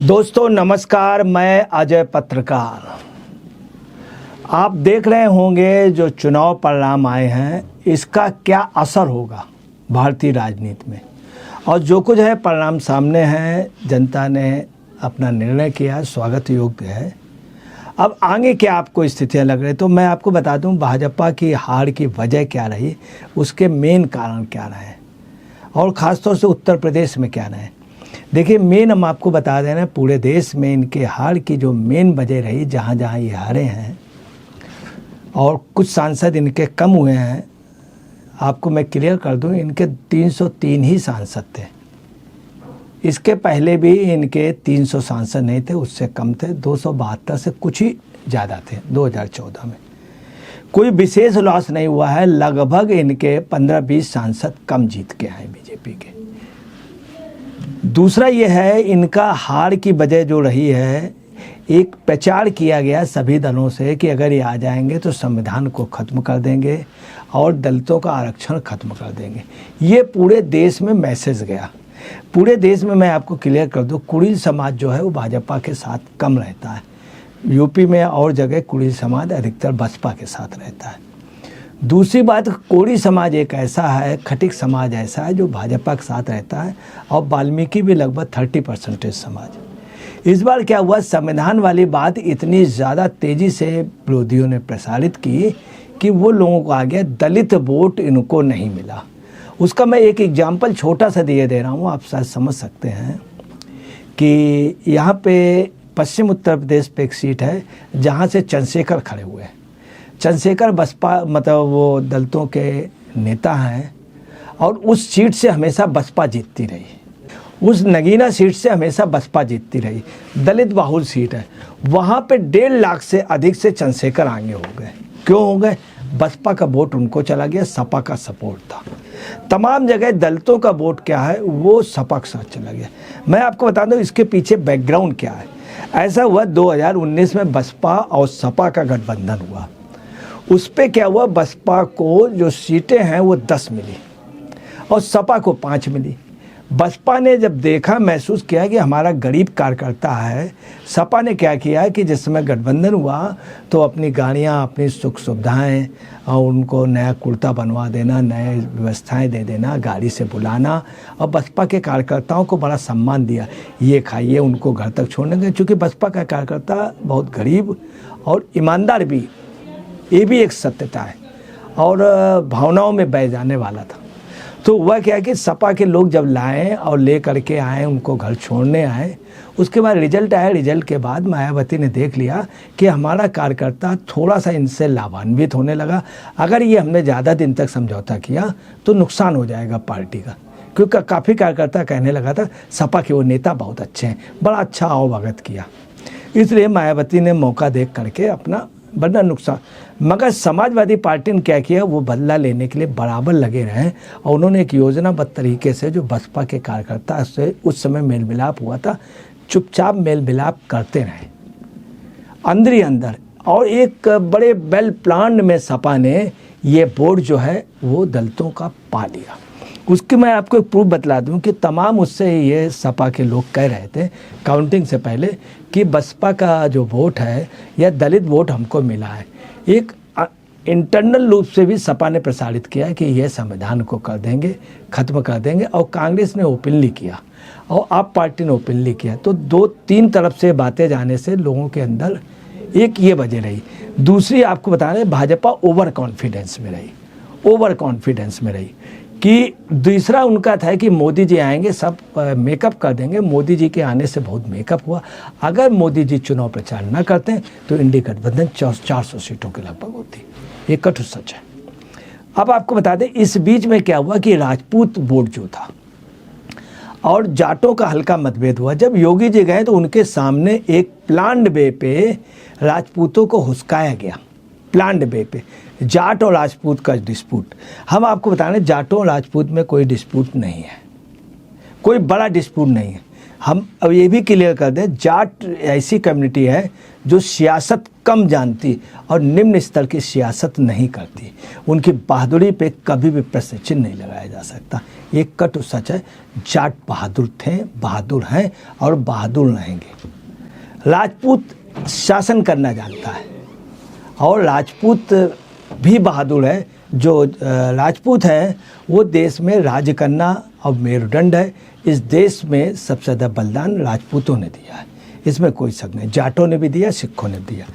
दोस्तों नमस्कार, मैं अजय पत्रकार। आप देख रहे होंगे जो चुनाव परिणाम आए हैं इसका क्या असर होगा भारतीय राजनीति में, और जो कुछ है परिणाम सामने हैं, जनता ने अपना निर्णय किया, स्वागत योग्य है। अब आगे क्या आपको स्थितियां लग रही, तो मैं आपको बता दूं भाजपा की हार की वजह क्या रही, उसके मेन कारण क्या रहे और ख़ासतौर से उत्तर प्रदेश में क्या रहे। देखिए, मेन हम आपको बता दे रहे हैं, पूरे देश में इनके हार की जो मेन वजह रही, जहाँ जहाँ ये हारे हैं और कुछ सांसद इनके कम हुए हैं, आपको मैं क्लियर कर दूं, इनके 303 ही सांसद थे। इसके पहले भी इनके 300 सांसद नहीं थे, उससे कम थे, 272 से कुछ ही ज़्यादा थे 2014 में। कोई विशेष लॉस नहीं हुआ है, लगभग इनके 15-20 सांसद कम जीत के आए बीजेपी के। दूसरा ये है, इनका हार की वजह जो रही है, एक प्रचार किया गया सभी दलों से कि अगर ये आ जाएंगे तो संविधान को ख़त्म कर देंगे और दलितों का आरक्षण ख़त्म कर देंगे। ये पूरे देश में मैसेज गया। पूरे देश में मैं आपको क्लियर कर दूं, कुड़िल समाज जो है वो भाजपा के साथ कम रहता है। यूपी में और जगह कुड़िल समाज अधिकतर बसपा के साथ रहता है। दूसरी बात, कोरी समाज एक ऐसा है, खटिक समाज ऐसा है जो भाजपा के साथ रहता है, और वाल्मीकि भी लगभग 30% समाज। इस बार क्या हुआ, संविधान वाली बात इतनी ज़्यादा तेज़ी से विरोधियों ने प्रसारित की कि वो लोगों को आ गया, दलित वोट इनको नहीं मिला। उसका मैं एक एग्जाम्पल छोटा सा दिए दे रहा हूँ, आप शायद समझ सकते हैं कि यहाँ पे पश्चिम उत्तर प्रदेश पे एक सीट है जहाँ से चंद्रशेखर खड़े हुए हैं। चंद्रशेखर बसपा मतलब वो दलितों के नेता हैं, और उस सीट से हमेशा बसपा जीतती रही। उस नगीना सीट से हमेशा बसपा जीतती रही, दलित बाहुल सीट है। वहाँ पे 1.5 लाख से अधिक से चंद्रशेखर आगे हो गए। क्यों हो गए? बसपा का वोट उनको चला गया, सपा का सपोर्ट था। तमाम जगह दलितों का वोट क्या है, वो सपा के साथ चला गया। मैं आपको बता दूं इसके पीछे बैकग्राउंड क्या है। ऐसा हुआ 2019 में बसपा और सपा का गठबंधन हुआ। उस पर क्या हुआ, बसपा को जो सीटें हैं वो 10 मिली और सपा को 5 मिली। बसपा ने जब देखा, महसूस किया कि हमारा गरीब कार्यकर्ता है, सपा ने क्या किया कि जिस समय गठबंधन हुआ तो अपनी गाड़ियां, अपनी सुख सुविधाएं और उनको नया कुर्ता बनवा देना, नए व्यवस्थाएं दे देना, गाड़ी से बुलाना, और बसपा के कार्यकर्ताओं को बड़ा सम्मान दिया। ये खाइए, उनको घर तक छोड़ने गए, चूँकि बसपा का कार्यकर्ता बहुत गरीब और ईमानदार भी, ये भी एक सत्यता है, और भावनाओं में बह जाने वाला था। तो हुआ क्या कि सपा के लोग जब लाए और ले करके आए, उनको घर छोड़ने आए, उसके बाद रिजल्ट आया। रिजल्ट के बाद मायावती ने देख लिया कि हमारा कार्यकर्ता थोड़ा सा इनसे लाभान्वित होने लगा। अगर ये हमने ज़्यादा दिन तक समझौता किया तो नुकसान हो जाएगा पार्टी का, क्योंकि काफ़ी कार्यकर्ता कहने लगा था सपा के वो नेता बहुत अच्छे हैं, बड़ा अच्छा आवभगत किया। इसलिए मायावती ने मौका देख करके अपना बड़ा नुकसान। मगर समाजवादी पार्टी ने क्या किया, वो बदला लेने के लिए बराबर लगे रहे, और उन्होंने एक योजनाबद्ध तरीके से जो बसपा के कार्यकर्ता से उस समय मेल मिलाप हुआ था, चुपचाप मेल मिलाप करते रहे अंदर ही अंदर, और एक बड़े वेल प्लान में सपा ने ये बोर्ड जो है वो दलितों का पा लिया। उसकी मैं आपको एक प्रूफ बतला दूं कि तमाम उससे ये सपा के लोग कह रहे थे काउंटिंग से पहले कि बसपा का जो वोट है या दलित वोट हमको मिला है। एक इंटरनल रूप से भी सपा ने प्रसारित किया कि यह संविधान को कर देंगे, ख़त्म कर देंगे, और कांग्रेस ने ओपनली किया और आप पार्टी ने ओपनली किया। तो 2-3 तरफ से बातें जाने से लोगों के अंदर एक ये वजह रही। दूसरी आपको बता दें, भाजपा ओवर कॉन्फिडेंस में रही कि दूसरा उनका था कि मोदी जी आएंगे, सब मेकअप कर देंगे। मोदी जी के आने से बहुत मेकअप हुआ। अगर मोदी जी चुनाव प्रचार न करते तो इंडी गठबंधन 400 सीटों के लगभग होती। ये कटु सच है। अब आपको बता दें, इस बीच में क्या हुआ कि राजपूत वोट जो था और जाटों का हल्का मतभेद हुआ। जब योगी जी गए तो उनके सामने एक प्लान्ड वे पे राजपूतों को हुस्काया गया। प्लान्ड वे पे जाट और राजपूत का डिस्प्यूट। हम आपको बता रहे हैं, जाटों और राजपूत में कोई डिस्प्यूट नहीं है, कोई बड़ा डिस्प्यूट नहीं है। हम अब ये भी क्लियर कर दें, जाट ऐसी कम्युनिटी है जो सियासत कम जानती और निम्न स्तर की सियासत नहीं करती। उनकी बहादुरी पे कभी भी प्रश्न चिन्ह नहीं लगाया जा सकता। ये कटु सच है, जाट बहादुर थे, बहादुर हैं और बहादुर रहेंगे। राजपूत शासन करना जानता है और राजपूत भी बहादुर है। जो राजपूत है वो देश में राज्य करना और मेरुदंड है। इस देश में सबसे ज़्यादा बलिदान राजपूतों ने दिया है, इसमें कोई शक नहीं। जाटों ने भी दिया, सिखों ने भी दिया।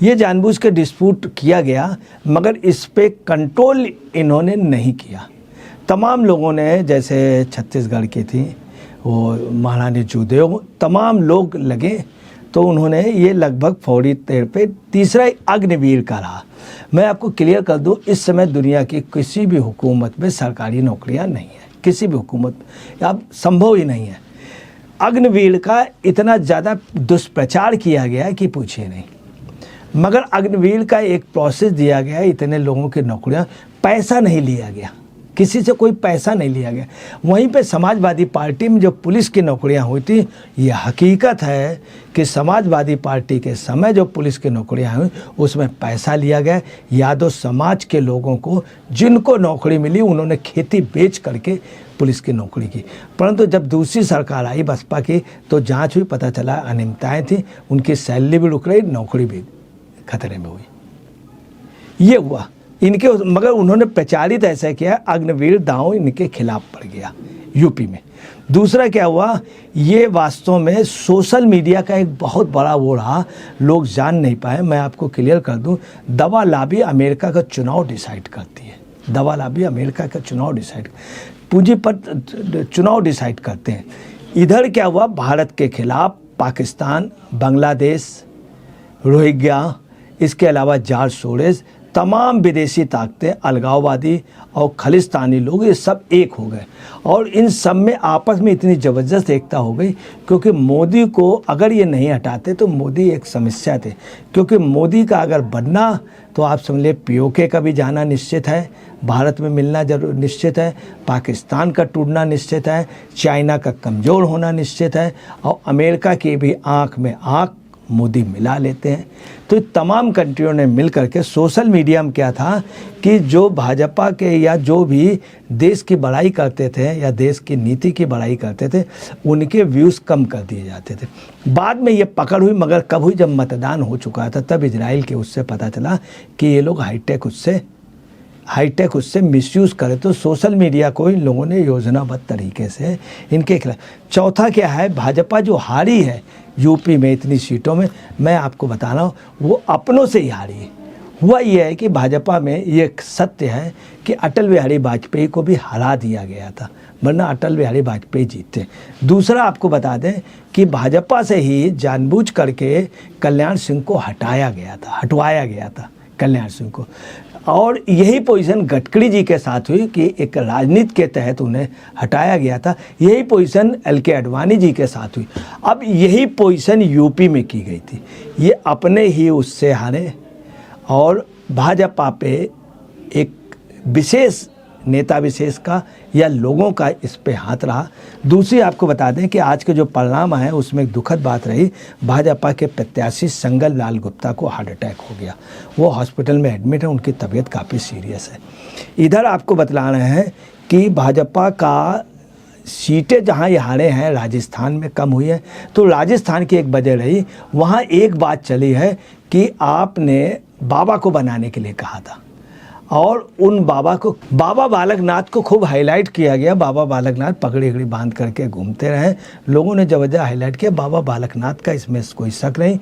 ये जानबूझ के डिस्प्यूट किया गया, मगर इस पे कंट्रोल इन्होंने नहीं किया। तमाम लोगों ने, जैसे छत्तीसगढ़ की थी वो महारानी जूदेव, तमाम लोग लगे तो उन्होंने ये लगभग फौरी तौर पे तीसरा अग्निवीर का रहा। मैं आपको क्लियर कर दूं, इस समय दुनिया की किसी भी हुकूमत में सरकारी नौकरियां नहीं है, किसी भी हुकूमत में अब संभव ही नहीं है। अग्निवीर का इतना ज़्यादा दुष्प्रचार किया गया कि पूछिए नहीं, मगर अग्निवीर का एक प्रोसेस दिया गया, इतने लोगों की नौकरियां, पैसा नहीं लिया गया, किसी से कोई पैसा नहीं लिया गया। वहीं पे समाजवादी पार्टी में जो पुलिस की नौकरियां हुई थी, ये हकीकत है कि समाजवादी पार्टी के समय जो पुलिस की नौकरियां हुई उसमें पैसा लिया गया। यादव समाज के लोगों को जिनको नौकरी मिली उन्होंने खेती बेच करके पुलिस की नौकरी की। परंतु जब दूसरी सरकार आई बसपा की तो जांच हुई, पता चला अनियमितताएँ थी, उनकी सैलरी भी रुक रही, नौकरी भी खतरे में हुई। ये हुआ इनके, मगर उन्होंने प्रचारित ऐसा किया, अग्निवीर दांव इनके खिलाफ पड़ गया यूपी में। दूसरा क्या हुआ, ये वास्तव में सोशल मीडिया का एक बहुत बड़ा वो रहा, लोग जान नहीं पाए। मैं आपको क्लियर कर दूं, दवा लॉबी अमेरिका का चुनाव डिसाइड करती है। दवा लॉबी अमेरिका का चुनाव डिसाइड, पूंजीपत चुनाव डिसाइड करते हैं। इधर क्या हुआ, भारत के खिलाफ पाकिस्तान, बांग्लादेश, रोहिंग्या, इसके अलावा जॉर्ज सोरेस, तमाम विदेशी ताकतें, अलगाववादी और खालिस्तानी लोग, ये सब एक हो गए और इन सब में आपस में इतनी ज़बरदस्त एकता हो गई, क्योंकि मोदी को अगर ये नहीं हटाते तो मोदी एक समस्या थे। क्योंकि मोदी का अगर बनना तो आप समझ लें पीओके का भी जाना निश्चित है, भारत में मिलना जरूर निश्चित है, पाकिस्तान का टूटना निश्चित है, चाइना का कमज़ोर होना निश्चित है और अमेरिका की भी आँख में आँख मोदी मिला लेते हैं। तो तमाम कंट्रियों ने मिल करके, सोशल मीडिया में क्या था कि जो भाजपा के या जो भी देश की बड़ाई करते थे या देश की नीति की बड़ाई करते थे, उनके व्यूज़ कम कर दिए जाते थे। बाद में ये पकड़ हुई, मगर कब हुई, जब मतदान हो चुका था, तब इजराइल के उससे पता चला कि ये लोग हाईटेक उससे मिसयूज़ करे। तो सोशल मीडिया को इन लोगों ने योजनाबद्ध तरीके से इनके खिलाफ। चौथा क्या है, भाजपा जो हारी है यूपी में इतनी सीटों में, मैं आपको बता रहा हूँ वो अपनों से ही हारी है। हुआ ये है कि भाजपा में ये सत्य है कि अटल बिहारी वाजपेयी को भी हरा दिया गया था, वरना अटल बिहारी वाजपेयी जीतते। दूसरा आपको बता दें कि भाजपा से ही जानबूझ करके कल्याण सिंह को हटवाया गया था कल्याण सिंह को, और यही पोजीशन गडकरी जी के साथ हुई कि एक राजनीति के तहत उन्हें हटाया गया था। यही पोजीशन एल.के. आडवाणी जी के साथ हुई। अब यही पोजीशन यूपी में की गई थी, ये अपने ही उससे हारे और भाजपा पे एक विशेष नेता विशेष का या लोगों का इस पे हाथ रहा। दूसरी आपको बता दें कि आज के जो परिणाम है उसमें एक दुखद बात रही, भाजपा के प्रत्याशी संगल लाल गुप्ता को हार्ट अटैक हो गया, वो हॉस्पिटल में एडमिट है, उनकी तबीयत काफ़ी सीरियस है। इधर आपको बतला रहे हैं कि भाजपा का सीटें जहां ये हारे हैं राजस्थान में कम हुई है, तो राजस्थान की एक वजह रही, वहाँ एक बात चली है कि आपने बाबा को बनाने के लिए कहा था और उन बाबा बालकनाथ को खूब हाईलाइट किया गया। बाबा बालकनाथ पगड़ी अगड़ी बांध करके घूमते रहे, लोगों ने जबरदस्त हाईलाइट किया बाबा बालकनाथ का, इसमें कोई शक नहीं।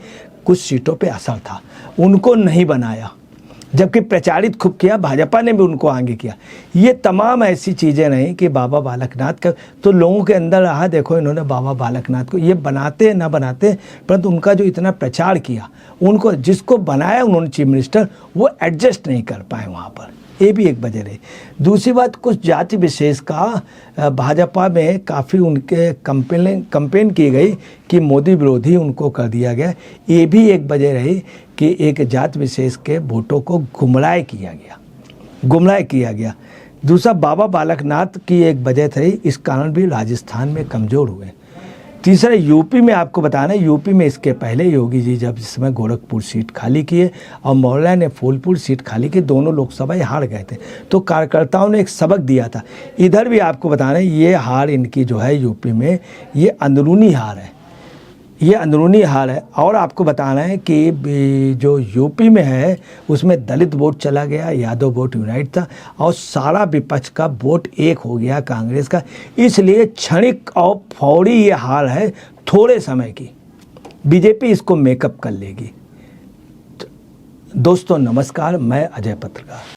कुछ सीटों पे असर था, उनको नहीं बनाया, जबकि प्रचारित खूब किया, भाजपा ने भी उनको आगे किया। ये तमाम ऐसी चीज़ें नहीं कि बाबा बालकनाथ का, तो लोगों के अंदर रहा, देखो इन्होंने बाबा बालकनाथ को, ये बनाते ना बनाते, परंतु उनका जो इतना प्रचार किया, उनको जिसको बनाया उन्होंने चीफ मिनिस्टर, वो एडजस्ट नहीं कर पाए वहाँ पर, ये भी एक वजह रही। दूसरी बात, कुछ जाति विशेष का भाजपा में काफ़ी उनके कंपेन की गई कि मोदी विरोधी उनको कर दिया गया, ये भी एक वजह रही कि एक जाति विशेष के वोटों को गुमराह किया गया। दूसरा, बाबा बालकनाथ की एक वजह थी, इस कारण भी राजस्थान में कमज़ोर हुए। तीसरा, यूपी में आपको बताना है, यूपी में इसके पहले योगी जी जब इस समय गोरखपुर सीट खाली किए और मौलाना ने फूलपुर सीट खाली की, दोनों लोकसभा हार गए थे, तो कार्यकर्ताओं ने एक सबक दिया था। इधर भी आपको बताना है, ये हार इनकी जो है यूपी में, ये अंदरूनी हार है, ये अंदरूनी हार है। और आपको बताना है कि जो यूपी में है उसमें दलित वोट चला गया, यादव वोट यूनाइट था, और सारा विपक्ष का वोट एक हो गया कांग्रेस का। इसलिए क्षणिक और फौरी ये हार है, थोड़े समय की, बीजेपी इसको मेकअप कर लेगी। दोस्तों नमस्कार, मैं अजय पत्रकार।